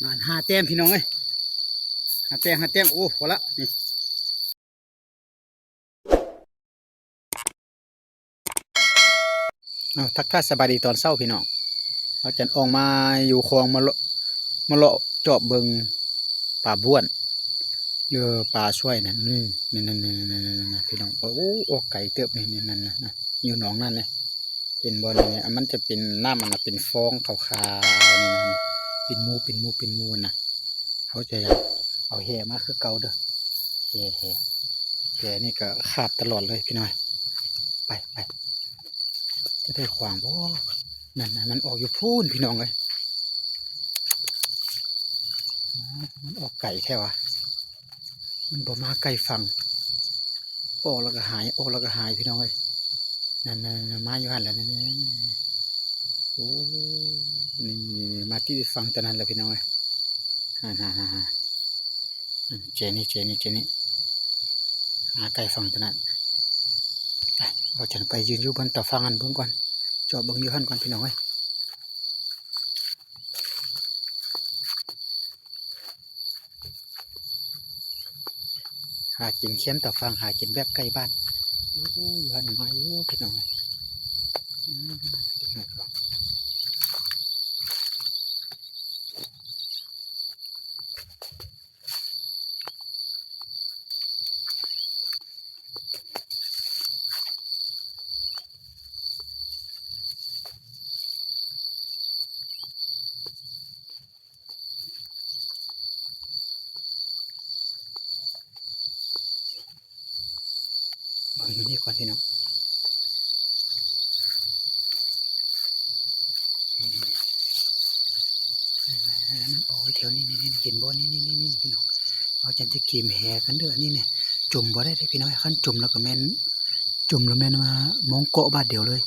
มาหาแต้มพี่น้องเอ้ยหาแต้มโอ้พอละนี่ทักทายสบายดีตอนเช้าพี่น้องเราจะออกมาอยู่คลองมาเลาะเจาะเบิงป่าบ้วนเรือป่าช่วยนั่นนี่พี่น้องโอ้ออกไก่เติบนี่นั่นนะอยู่หนองนั่นเลยเป็นบอลนี่มันจะเป็นน้ำมันเป็นฟองขาวๆนี่นะเป็นมูนะเขาจะเอาแห่มาคือเก่าเด้อแห่นี่ก็ขาดตลอดเลยพี่น้อยไปจะได้ขวางบ่นั่นมันออกอยู่พูนพี่น้องเลยมันออกไก่แท้วะมันบ่มาไก่ฟังออกแล้วก็หายพี่น้องเลยนั่นมาอยู่หันแล้วนี่โอ้นี่มาที่ฟังตอนนั้นแหละพี่น้องเลยเจนี่หาไก่ฟังตอนนั้นเราจะไปยืนอยู่บนต่อฟังอันเบื้องก่อนจอบเบื้องอยู่หันก่อนพี่น้องเลยหากินเขียนต่อฟังหากินแบบใกล้บ้านอยู่หันมาอยู่พี่น้องเลยอยู่นี่ก่อนพี่น้องโอ้ยแถวนี้เห็นบ่นี่พี่น้องเอาจันจะเกมแห่กันเด้อนี่เนี่ยจุ่มบ่ได้พี่น้องขั้นจุ่มแล้วก็แม่นมามองเกาะบาดเดียวเลย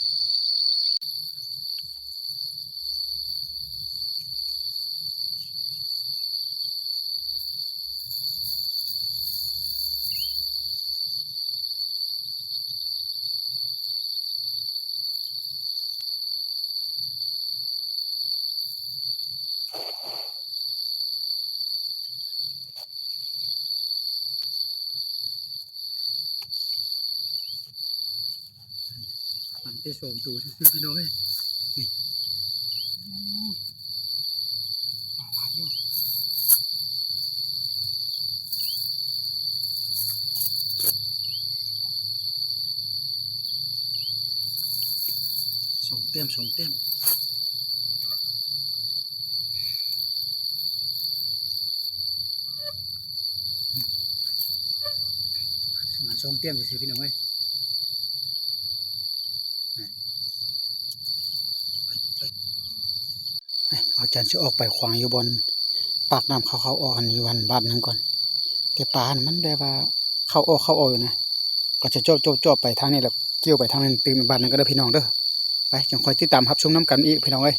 มันได้ส่งตูซื่อพี่น้องเอ้ยนี่มาลายอยู่ส่งเต็มมาส่งเต็มซื่อพี่น้องเอ้ยเอาจันจะออกไปขวางอยู่บนปากน้ำเขาออกอันนี้วันบ้านนั้นก่อนแต่ปลามันได้ว่าเข้าออกอยู่นะก็จะจบไปทางนี้แล้วเกี่ยวไปทางนั้นตื่นบ้านนั้นก็ได้พี่น้องเด้อไปจังคอยติดตามรับชมน้ำกันอีกพี่น้องเอ้ย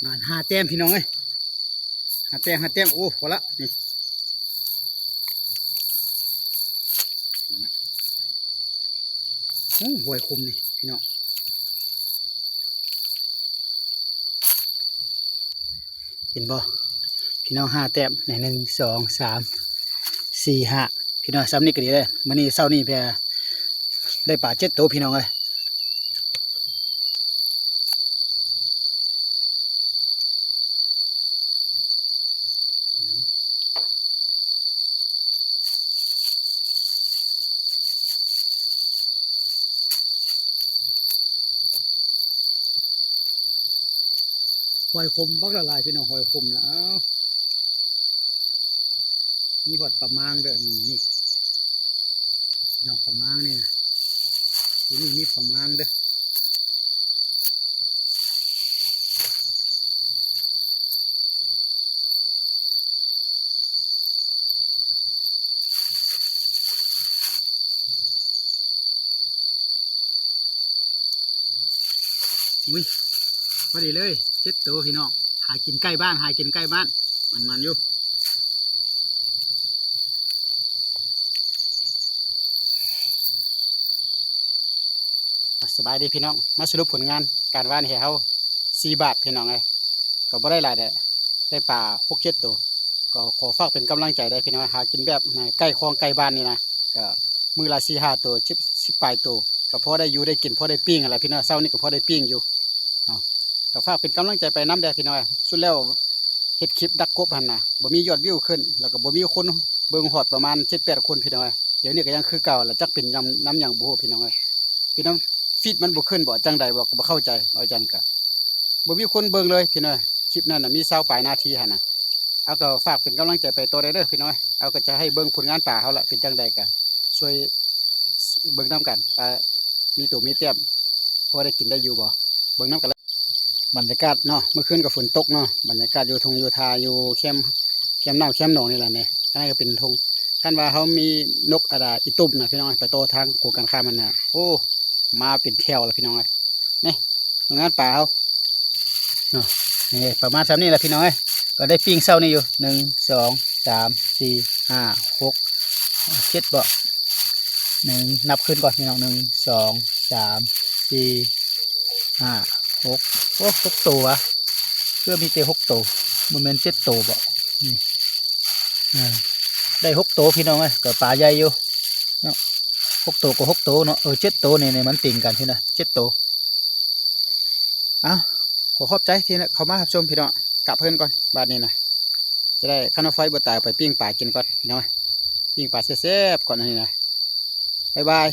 มาหาแต้มพี่น้องเอ้ยหาแต้มโอ้พอละนี่โอ้หวยคุมนี่พี่น้อง ห็นบ่พี่น้อง5 แต้มใน1 2 3 4 5พี่น้องซ้ำนี่ก็ดีเลยมื้อนี้เช้านี้เพื่อได้ปลา7 ตัวพี่น้องเลยหอยคมบักละลายพี่น้องหอยคมนะมีพอดปลามางเด้อนี่น้องปลามางนี่ที่นี่มีปลามางเด้ออุ้ยพอดีเลย7 ตัวพี่น้องหากินใกล้บ้านหากินใกล้บ้านมันอยู่สบายดีพี่น้องมาสรุปผลงานการว่านเห่เขา4 บาทพี่น้องเลยก็บ่ได้หลายได้ปลา6 7 ตัวก็ขอฝากเป็นกำลังใจได้พี่น้องหากินแบบใกล้คลองใกล้บ้านนี่นะก็มือละ4 5 ตัว10 ปลายตัวก็พอได้อยู่ได้กินพอได้ปิ้งอะไรพี่น้องเช้านี้ก็พอได้ปิ้งอยู่ก็ฝากเป็นกำลังใจไปน้ำแดงพี่น้องสุดแล้วเฮ็ดคลิปดักกบหันนะบ่มียอดวิวขึ้นแล้วก็บ่มีคนเบิ่งฮอดประมาณ7 8 คนพี่น้องเดี๋ยวนี้ก็ยังคือเก่าแล้วจักเป็นน้ำหยังบ่พี่น้องพี่น้องฟีดมันบ่ขึ้นบ่จังใดบ่ก็บ่เข้าใจอาจารย์ก็บ่มีคนเบิ่งเลยพี่น้อยคลิปนั้นน่ะมี20 ปลายนาทีหั่นน่ะเอาก็ฝากเป็นกำลังใจไปตัวได้เด้อพี่น้อยเอาก็จะให้เบิ่งผลงานป่าเฮาละเป็นจังใดก็ช่วยเบิ่งนํกันมีตัวมีเตี้ยมพอได้กินได้อยู่บ่เบิ่งนํกันบรรยากาศเนาะเมื่อคืนก็ฝนตกเนาะบรรยากาศอยู่ทงอยู่ทาอยู่แคมป์น้ำแคมป์หนองนี่แหละเนี่ยท่านก็เป็นทงท่านว่าเขามีนกอะไรอีตุ่มนะพี่น้องไปโตทางกูกันข้ามมันนะโอ้มาเป็นแถวแล้วพี่น้องเลยนี่งานป่าเขาเนาะนี่ประมาณ3 นี่แหละพี่น้องก็ได้ปิ้งเศร้านี่อยู่1 2 3 4 5 6 7บ่นับขึ้นก่อนพี่น้อง1 2 3 4 5 6โอ้6 ตัวเพื่อมีเตะ6 ตัวมันเป็น7 ตัวบ่นี่ได้6 ตัวพี่น้องก็ปลาใหญ่อยู่เนาะ6 ตัวก็6 ตัวเนาะ7 ตัวนี่มันติ่งกันที่นะ7 ตัวขอขอบใจที่เขามารับชมพี่น้องกลับเพื่อนก่อนบ้านนี้นะจะได้ข้าวไฟบดตายไปปิ้งปลากินก่อนพี่น้องปิ้งปลาแซ่บๆก่อนนี่นะบ๊ายบาย